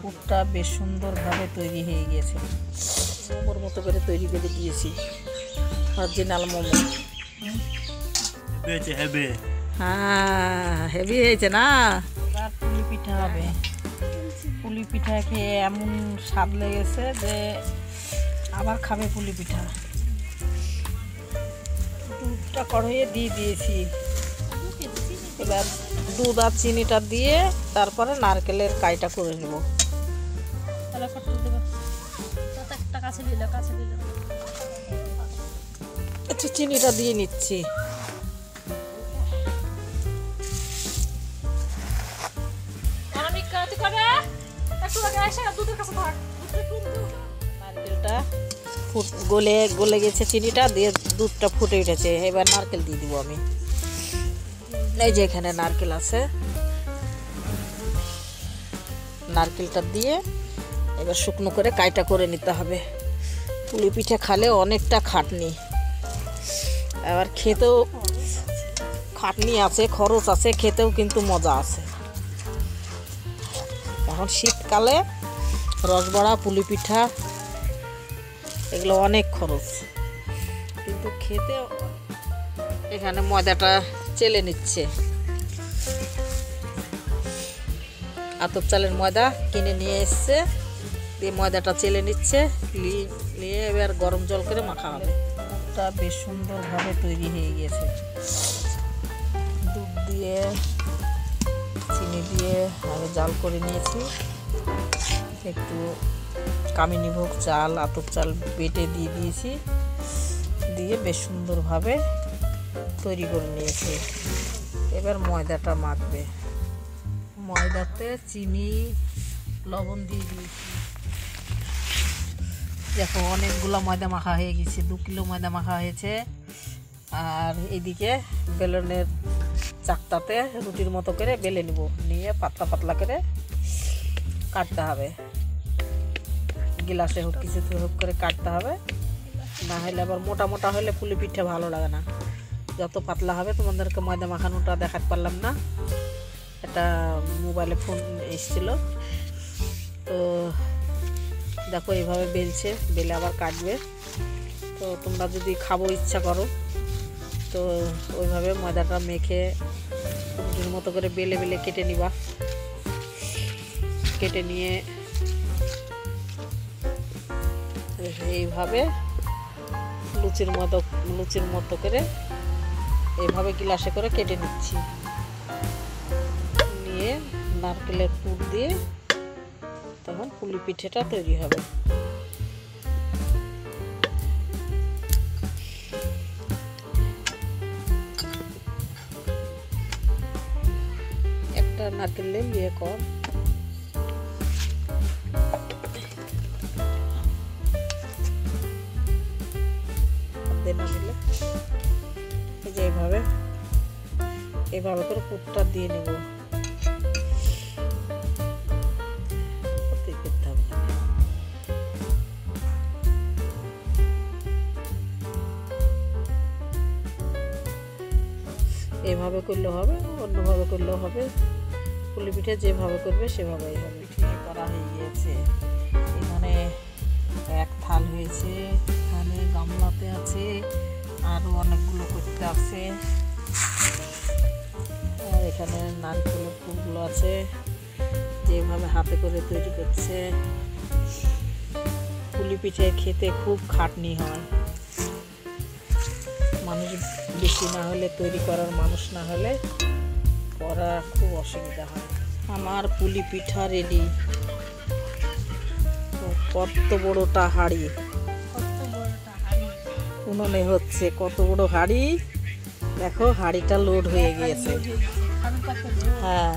পুরটা বেশ সুন্দরভাবে তৈরি হয়ে গিয়েছে। মোমোর মতো করে তৈরি করে দিয়েছি, অরিজিনাল মোমো। হ্যাঁ, হেভি হয়েছে না? এবার পুলি পিঠা হবে। পুলি পিঠা খেয়ে এমন স্বাদ লেগেছে যে আবার খাবে পুলি পিঠা। দুধটা কড়াইয়ে দিয়ে দিয়েছি, এবার দুধ আর চিনিটা দিয়ে তারপরে নারকেলের কাইটা করে নেব। একটু চিনিটা দিয়ে নিচ্ছি। নারকেলটা গলে গেছে, চিনিটা দিয়ে দুধটা ফুটে উঠেছে। এবার নারকেল দিয়ে দিব আমি। এই যে এখানে নারকেল আছে, নারকেলটা দিয়ে এবার শুকনো করে কাইটা করে নিতে হবে। পুলি পিঠা খালে অনেকটা খাটনি, এবার খেতেও খাটনি আছে, খরচ আছে, খেতেও কিন্তু মজা আছে। এখন শীতকালে রসবড়া, পুলি পিঠা এগুলো অনেক খরচ, কিন্তু খেতে। এখানে ময়দাটা চেলে নিচ্ছে, আতপ চালের ময়দা কিনে নিয়ে এসছে, দিয়ে ময়দাটা চেলে নিচ্ছে, নিয়ে এবার গরম জল করে মাখা হবে। দুধটা বেশ সুন্দরভাবে তৈরি হয়ে গিয়েছে। দুধ দিয়ে চিনি দিয়ে আমি জাল করে নিয়েছি। একটু কামিনীভোগ চাল, আতপ চাল বেটে দিয়ে দিয়েছি, দিয়ে বেশ সুন্দরভাবে তৈরি করে নিয়েছি। এবার ময়দাটা মাখবে। ময়দাতে চিনি, লবণ দিয়ে দিয়েছি। দেখো অনেকগুলো ময়দা মাখা হয়ে গেছে, 2 কিলো ময়দা মাখা হয়েছে। আর এদিকে বেলনের চাকটাতে রুটির মতো করে বেলে নিব, নিয়ে পাতলা পাতলা করে কাটতে হবে। গিলাসে হোক, কিছুতে হোক করে কাটতে হবে, না হলে আবার মোটা মোটা হলে পুলি পিঠা ভালো লাগে না। যত পাতলা হবে, তোমাদেরকে ময়দা মাখানোটা দেখাতে পারলাম না, এটা মোবাইলে ফোন এসেছিল। তো দেখো এইভাবে বেলছে, বেলে আবার কাটবে। তো তোমরা যদি খাবো ইচ্ছা করো তো ওইভাবে ময়দাটা মেখে রুটির মতো করে বেলে বেলে কেটে নিবা। কেটে নিয়ে এইভাবে লুচির মতো করে এইভাবে গিলাসে করে কেটে নিচ্ছি। নিয়ে নারকেলের পুর দিয়ে তখন পুলি পিঠেটা তৈরি হবে। একটা নারকেল নিয়ে কর, এইভাবে করে পুরটা দিয়ে নেব। এভাবে করলে হবে, অন্যভাবে করলেও হবে। পুলি পিঠে যেভাবে করবে সেভাবেই হবে। পিঠে করা হয়ে গিয়েছে। এখানে এক থাল হয়েছে, এখানে গামলাতে আছে, আরও অনেকগুলো করতে আছে। আর এখানে নারকেলের ফুলগুলো আছে, যেভাবে হাতে করে তৈরি করছে। পুলি পিঠে খেতে খুব খাটনি হয়, মানুষ বেশি না হলে, তৈরি করার মানুষ না হলে করা খুব অসুবিধা হয়। আমার পুলি পিঠা রেডি। কত বড়টা হাঁড়ি, উনুনে হচ্ছে, কত বড় হাঁড়ি। দেখো হাঁড়িটা লোড হয়ে গিয়েছে। হ্যাঁ,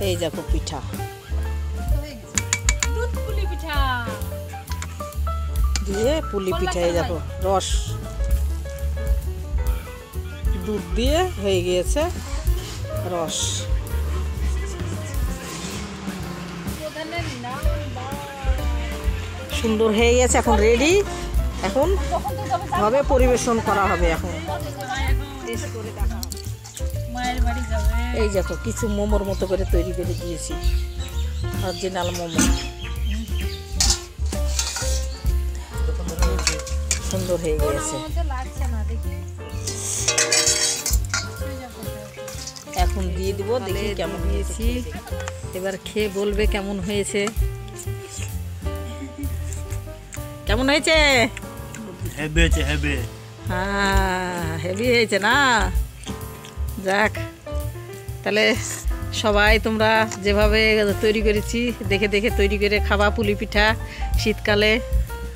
এই দেখো পিঠা দিয়ে পুলি পিঠা, এই দেখো রস দুধ দিয়ে হয়ে গিয়েছে রস। সুন্দর হয়ে গেছে, এখন রেডি। এখন হবে পরিবেশন করা হবে। এখন এই দেখো কিছু মোমোর মতো করে তৈরি করে দিয়েছি, অরিজিনাল মোমো। সুন্দর হয়ে গিয়েছে। এখন দিয়ে দিব, দেখি কেমন হয়েছি। এবার খেয়ে বলবে কেমন হয়েছে। কেমন হয়েছে? হ্যাঁ, হেভি হয়েছে না? যাক, তাহলে সবাই তোমরা যেভাবে তৈরি করেছি দেখে দেখে তৈরি করে খাবা। পুলি পিঠা শীতকালে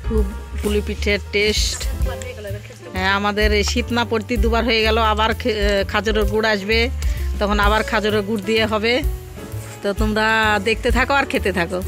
খুব, পুলি পিঠের টেস্ট। হ্যাঁ, আমাদের এই শীত না পড়তে দুবার হয়ে গেল, আবার খাজুরের গুড় আসবে, তখন আবার খাজুরের গুড় দিয়ে হবে। তো তোমরা দেখতে থাকো আর খেতে থাকো।